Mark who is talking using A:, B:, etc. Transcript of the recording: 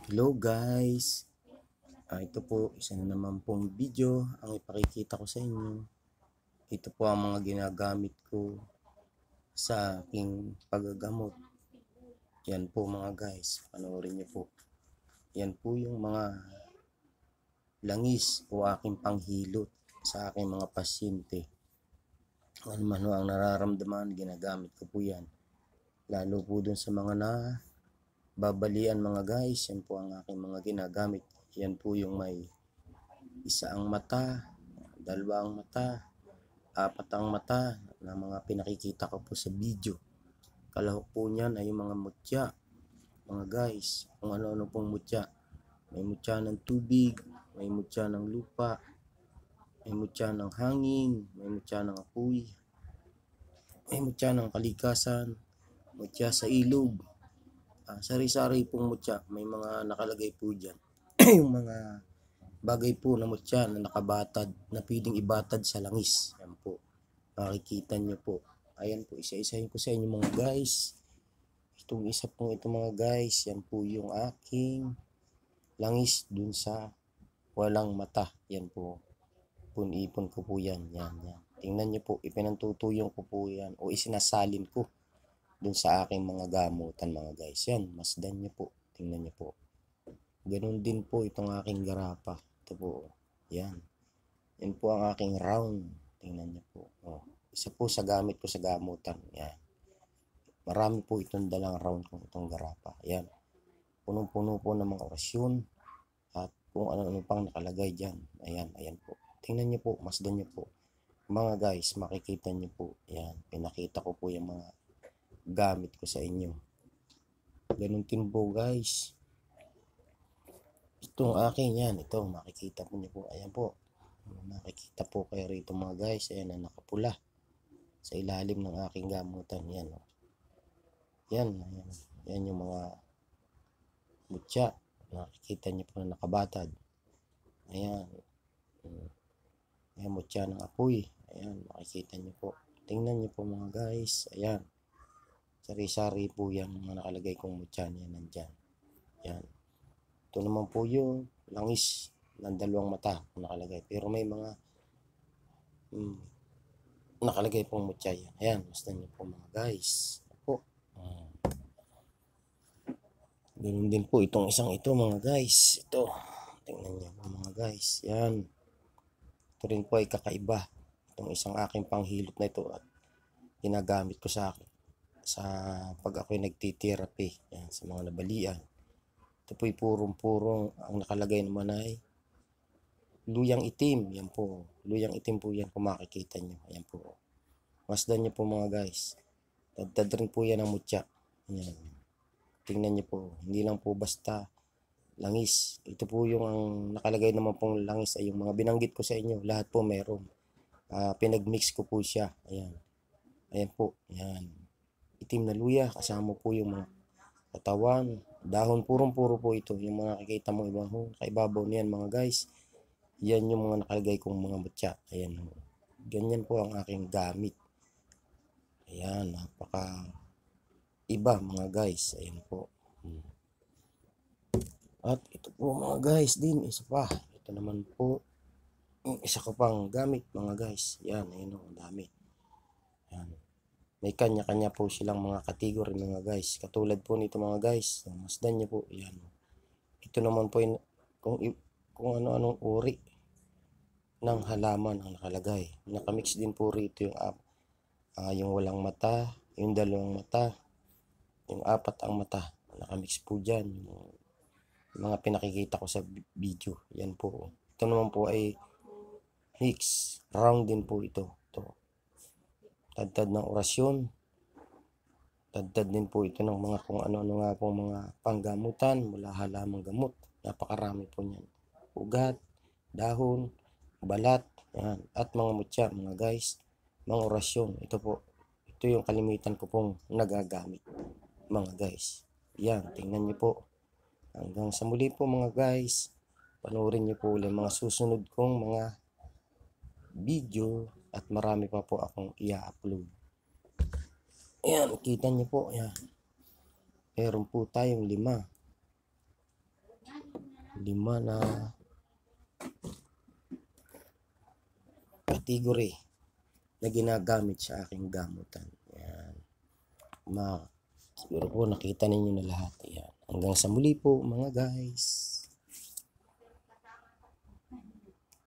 A: Hello guys! Ito po, isa na naman pong video ang ipakikita ko sa inyo. Ito po ang mga ginagamit ko sa aking paggagamot. Yan po mga guys, panoorin niyo po. Yan po yung mga langis o aking panghilot sa aking mga pasyente. Ano man ang nararamdaman, ginagamit ko po yan. Lalo po dun sa mga babalian mga guys, yan po ang aking mga ginagamit. Yan po yung may isaang mata, dalawang mata, apat ang mata na mga pinakikita ko po sa video. Kalahok po niyan ay yung mga mutya, mga guys, kung ano-ano pong mutya. May mutya ng tubig, may mutya ng lupa, may mutya ng hangin, may mutya ng apoy, may mutya ng kalikasan, mutya sa ilog. Sari-sari pong mutya, may mga nakalagay po dyan. Yung mga bagay po na mutya na nakabatad, na pwedeng ibatad sa langis. Yan po, makikita nyo po. Ayan po, isa-isahin ko sa inyo mga guys. Itong isa po ito mga guys, yan po yung aking langis dun sa walang mata. Yan po, ipon ko po yan. Yan. Tingnan nyo po, ipinantutuyong ko po yan o isinasalin ko dun sa aking mga gamutan mga guys. Yan, masdan nyo po. Tingnan nyo po. Ganun din po itong aking garapa. Ito po. Yan. Yan po ang aking round. Tingnan nyo po. Isa po sa gamit ko sa gamutan. Yan. Marami po itong dalang round kong itong garapa. Yan. Punong-puno po ng mga orasyon. At kung ano-ano pang nakalagay dyan. Ayan. Ayan po. Tingnan nyo po. Masdan nyo po. Mga guys, makikita nyo po. Yan. Pinakita ko po yung mga gamit ko sa inyo. Ganun din po guys. Itong akin yan. Ito makikita po niyo po. Ayan po. Makikita po kayo rito mga guys. Ayan na nakapula. Sa ilalim ng aking gamutan. Yan. Yan. Ayan. Yan yung mga mutya. Nakikita niyo po na nakabatad. Ayan. Ayan mutya ng apoy. Ayan. Makikita niyo po. Tingnan niyo po mga guys. Ayan. Sari-sari po yan, mga nakalagay kong mutya niya nandyan. Yan. Ito naman po yung langis ng dalawang mata nakalagay. Pero may mga nakalagay pong mutya yan. Ayan, basta nyo po mga guys. Po. Ganun din po itong isang ito mga guys. Ito. Tingnan nyo po mga guys. Yan. Ito rin po ay kakaiba. Itong isang aking panghilot na ito at ginagamit ko sa pag ako'y nagtitherapy, yan, sa mga nabalian. Ito po'y purong-purong, ang nakalagay naman ay luyang itim. Yan po, luyang itim po yan kung makikita nyo. Ayan po, masdan nyo po mga guys. Dagdag rin po yan ang mutya. Yan. Tingnan nyo po, hindi lang po basta langis. Ito po yung ang nakalagay naman pong langis ay yung mga binanggit ko sa inyo. Lahat po meron. Pinagmix ko po siya. Ayan. Ayan po, yan. Itim na luya, kasama po yung mga katawan, dahon, purong-puro po ito. Yung mga nakikita mo ibang kaibabaw niyan mga guys. Yan yung mga nakalagay kong mga mutya. Ayan. Ganyan po ang aking gamit. Ayan, napaka iba mga guys. Ayan po. At ito po mga guys din, isa pa. Ito naman po, isa ko pang gamit mga guys. Yan, ayun o, dami. Yan. May kanya-kanya po silang mga category mga guys. Katulad po nito mga guys. Masdan nyo po. Yan. Ito naman po yung kung ano-anong uri ng halaman ang nakalagay. Nakamix din po rito yung walang mata, yung dalawang mata, yung apat ang mata. Nakamix po dyan. Yung mga pinakikita ko sa video. Yan po. Ito naman po ay mix. Round din po ito. Tadtad ng orasyon. Tadtad din po ito ng mga kung ano-ano nga pong mga panggamutan mula halamang gamot. Napakarami po niyan. Ugat, dahon, balat, yan. At mga mutya mga guys. Mga orasyon. Ito po. Ito yung kalimitan ko pong nagagamit mga guys. Yan. Tingnan niyo po. Hanggang sa muli po mga guys. Panoorin niyo po ulit mga susunod kong mga video. At marami pa po akong i-upload. Ayan, kita nyo po. Ayan. Meron po tayong 5. 5 na category na ginagamit sa aking gamutan. Yan. Siguro po nakita ninyo na lahat. Yan. Hanggang sa muli po mga guys.